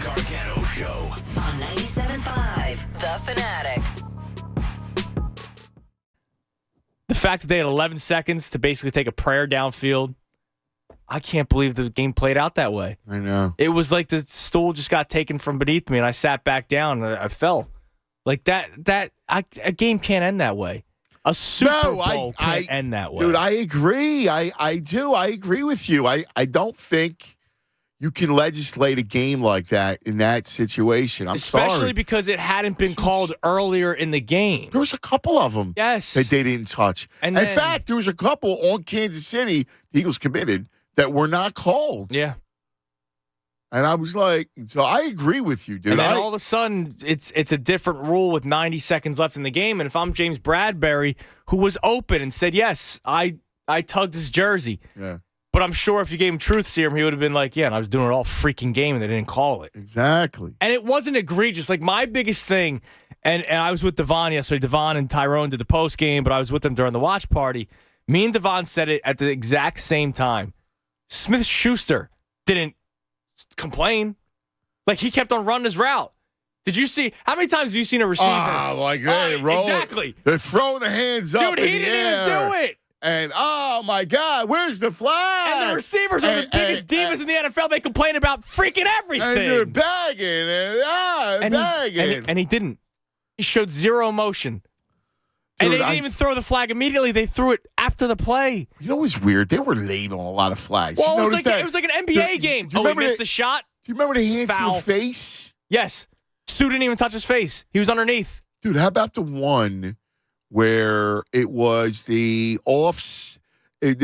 Gargano Show on 97.5 The Fanatic. The fact that they had 11 seconds to basically take a prayer downfield, I can't believe the game played out that way. I know. It was like the stool just got taken from beneath me, and I sat back down, and I fell. Like a game can't end that way. A Super Bowl can't end that way. Dude, I agree. I do. I agree with you. I don't think you can legislate a game like that in that situation. Especially sorry. because it hadn't been called earlier in the game. There was a couple of them Yes. that they didn't touch. And in fact, there was a couple on Kansas City, the Eagles committed, that were not called. Yeah. And I was like, so I agree with you, dude. And then all of a sudden, it's a different rule with 90 seconds left in the game. And if I'm James Bradbury, who was open and said, yes, I tugged his jersey. Yeah. But I'm sure if you gave him truth serum, he would have been like, yeah, and I was doing it all freaking game, and they didn't call it. Exactly. And it wasn't egregious. Like, my biggest thing, and I was with Devon yesterday. Devon and Tyrone did the post game, but I was with them during the watch party. Me and Devon said it at the exact same time. Smith-Schuster didn't complain. Like, he kept on running his route. Did you see? How many times have you seen a receiver? Oh, like, hey, roll. Exactly. They're throwing the hands up Dude, in he the didn't air. even do it. And, oh, my God, where's the flag? And the receivers are the biggest divas in the NFL. They complain about freaking everything. And they're bagging and bagging. And he didn't. He showed zero emotion. Dude, and they didn't even throw the flag immediately. They threw it after the play. You know what's weird? They were late on a lot of flags. Well, You it was like an NBA game. Do you He remember missed the shot? Do you remember the hands to Foul. the face? Yes. Sue didn't even touch his face. He was underneath. Dude, how about the one where it was the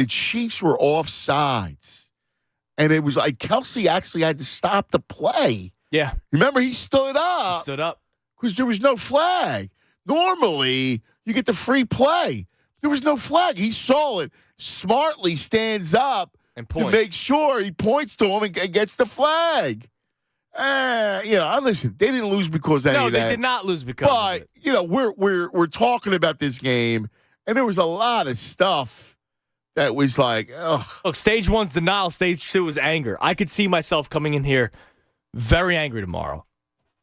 Chiefs were offsides, and it was like Kelsey actually had to stop the play. Yeah. Remember, he stood up. He stood up. Because there was no flag. Normally, you get the free play. There was no flag. He saw it, smartly stands up And to points. make sure he points to him and gets the flag. Listen, they didn't lose because of any No, of they that. did not lose because of But, it. we're talking about this game, and there was a lot of stuff that was like, ugh. Look, stage one's denial. Stage two was anger. I could see myself coming in here very angry tomorrow.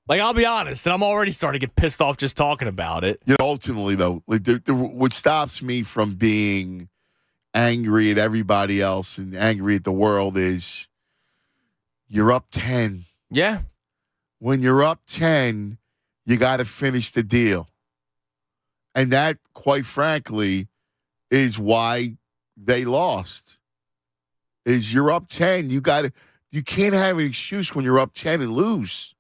Like, I'll be honest, and I'm already starting to get pissed off just talking about it. Ultimately, though, like, what stops me from being angry at everybody else and angry at the world is you're up 10. Yeah. When you're up 10, you got to finish the deal. And that, quite frankly, is why they lost. Is you're up 10, you can't have an excuse when you're up 10 and lose.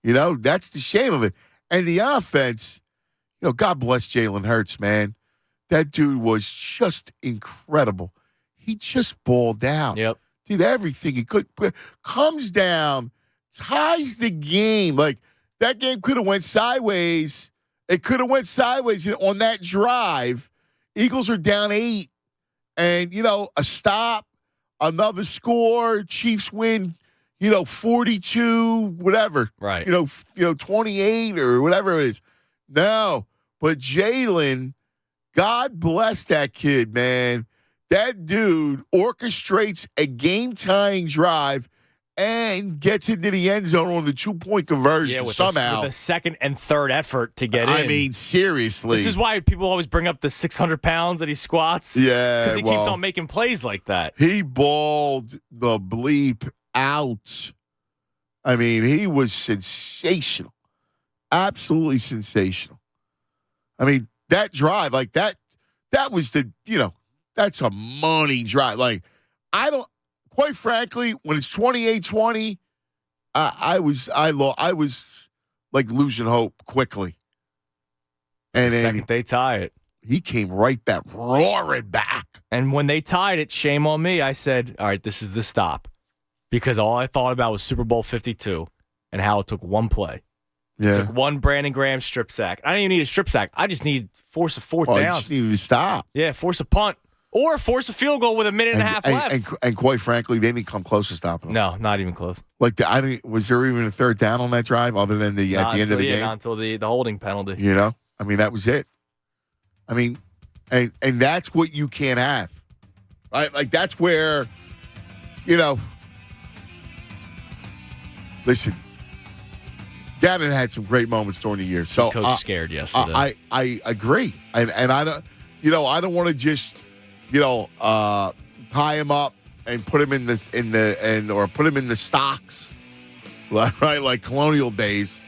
That's the shame of it. And the offense, God bless Jalen Hurts, man. That dude was just incredible. He just balled out. Yep. Did everything he could. Comes down, ties the game. Like, that game could have went sideways. It could have went sideways on that drive. Eagles are down 8. And, a stop, another score, Chiefs win, 42, whatever. Right. 28 or whatever it is. No. But Jalen, God bless that kid, man. That dude orchestrates a game-tying drive and gets into the end zone on the 2-point conversion somehow. With a second and third effort to get in. I mean, seriously. This is why people always bring up the 600 pounds that he squats. Yeah. Because he keeps on making plays like that. He balled the bleep out. I mean, he was sensational. Absolutely sensational. I mean, that drive, like that was that's a money drive. Like, quite frankly, when it's 28-20, I was like losing hope quickly. And The then second they tie it. he came right back, roaring back. And when they tied it, shame on me, I said, all right, this is the stop. Because all I thought about was Super Bowl 52 and how it took one play. Yeah. It took one Brandon Graham strip sack. I didn't even need a strip sack. I just needed force a fourth You down. just needed to stop. Yeah, force a punt. Or force a field goal with a minute and a half left. And quite frankly, they didn't come close to stopping him. No, not even close. Like, was there even a third down on that drive other than at the end of the game? Not until the holding penalty. I mean, that was it. I mean, and that's what you can't have. Right? Like, that's where, listen, Gannon had some great moments during the year. So Coach scared yesterday. I agree, and I don't, I don't want to just, tie him up and put him or put him in the stocks, right, like colonial days,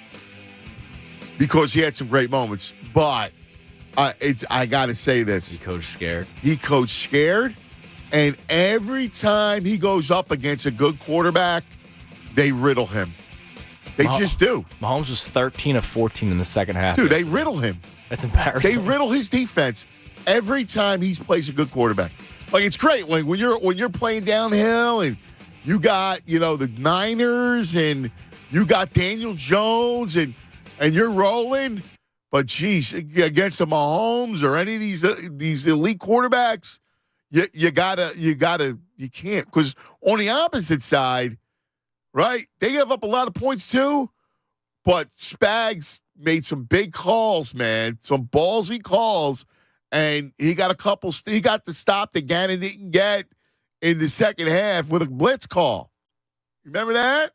because he had some great moments. But I got to say this: He coached scared. He coached scared, and every time he goes up against a good quarterback, they riddle him. They just do. Mahomes was 13 of 14 in the second half. Dude, they riddle him. That's embarrassing. They riddle his defense every time he plays a good quarterback. Like, it's great when you're playing downhill and you got, the Niners and you got Daniel Jones and you're rolling. But geez, against the Mahomes or any of these elite quarterbacks, you can't. Because on the opposite side, right, they give up a lot of points too. But Spags made some big calls, man, some ballsy calls, and he got he got the stop that Gannon didn't get in the second half with a blitz call. Remember that?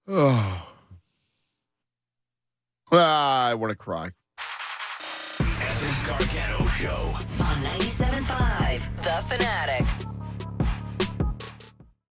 Oh. I want to cry. Gargano Show on 97.5 The Fanatic.